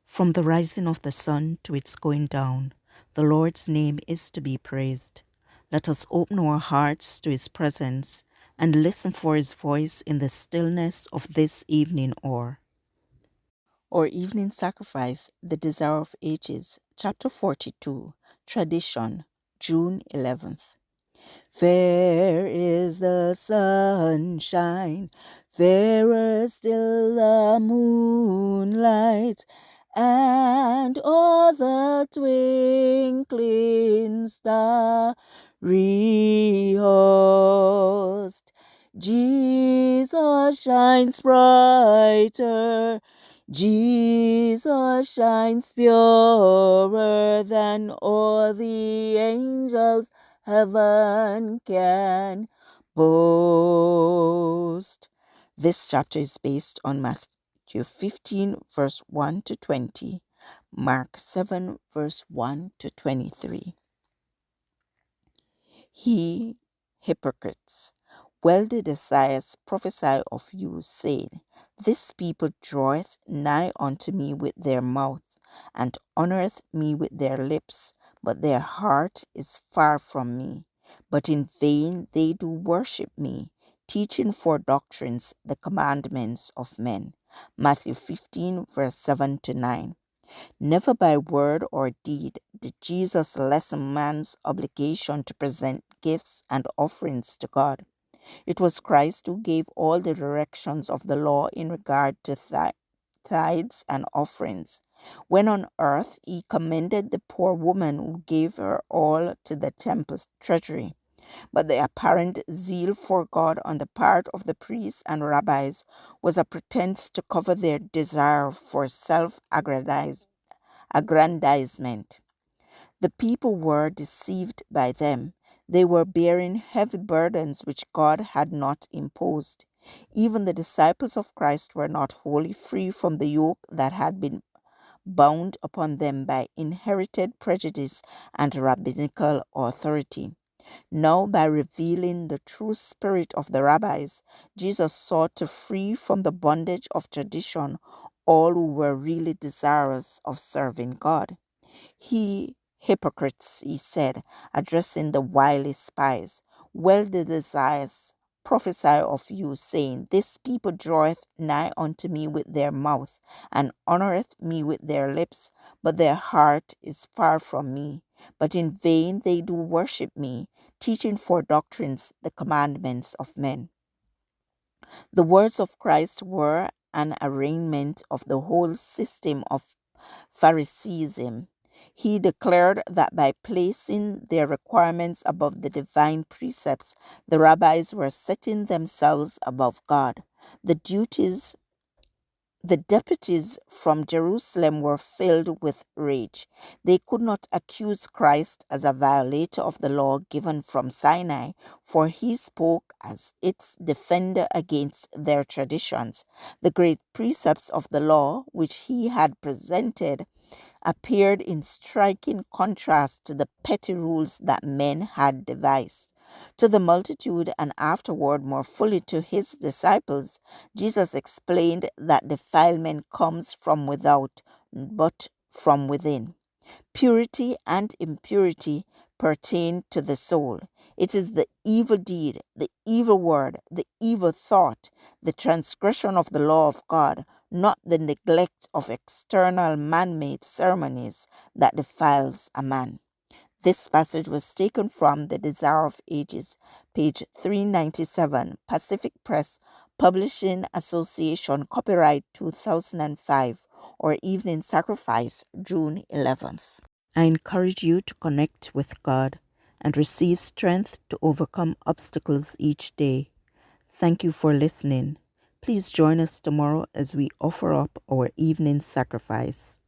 From the rising of the sun to its going down, the Lord's name is to be praised. Let us open our hearts to his presence and listen for his voice in the stillness of this evening hour. Our evening sacrifice, the Desire of Ages, chapter 42, tradition, June 11th. Fair is the sunshine, fairer still the moonlight, and o'er the twinkling starry host Jesus shines brighter, Jesus shines purer than all the angels heaven can boast. This chapter is based on Matthew 15, verse 1 to 20, Mark 7, verse 1 to 23. He, hypocrites, well did Esaias prophesy of you, saying, This people draweth nigh unto me with their mouth, and honoureth me with their lips, but their heart is far from me. But in vain they do worship me, teaching for doctrines the commandments of men. Matthew 15, verse 7 to 9. Never by word or deed did Jesus lessen man's obligation to present gifts and offerings to God. It was Christ who gave all the directions of the law in regard to tithes and offerings. When on earth, he commended the poor woman who gave her all to the temple's treasury. But the apparent zeal for God on the part of the priests and rabbis was a pretense to cover their desire for self-aggrandizement. The people were deceived by them. They were bearing heavy burdens which God had not imposed. Even the disciples of Christ were not wholly free from the yoke that had been bound upon them by inherited prejudice and rabbinical authority. Now, by revealing the true spirit of the rabbis, Jesus sought to free from the bondage of tradition all who were really desirous of serving God. He, hypocrites, he said, addressing the wily spies, well did Esaias prophesy of you, saying, This people draweth nigh unto me with their mouth, and honoureth me with their lips, but their heart is far from me. But in vain they do worship me, teaching for doctrines the commandments of men. The words of Christ were an arraignment of the whole system of Phariseeism. He declared that by placing their requirements above the divine precepts, the rabbis were setting themselves above God. The deputies from Jerusalem were filled with rage. They could not accuse Christ as a violator of the law given from Sinai, for he spoke as its defender against their traditions. The great precepts of the law, which he had presented, appeared in striking contrast to the petty rules that men had devised. To the multitude and afterward more fully to his disciples, Jesus explained that defilement comes from without, but from within. Purity and impurity pertain to the soul. It is the evil deed, the evil word, the evil thought, the transgression of the law of God, not the neglect of external man-made ceremonies, that defiles a man. This passage was taken from The Desire of Ages, page 397, Pacific Press, Publishing Association, copyright 2005, or Evening Sacrifice, June 11th. I encourage you to connect with God and receive strength to overcome obstacles each day. Thank you for listening. Please join us tomorrow as we offer up our evening sacrifice.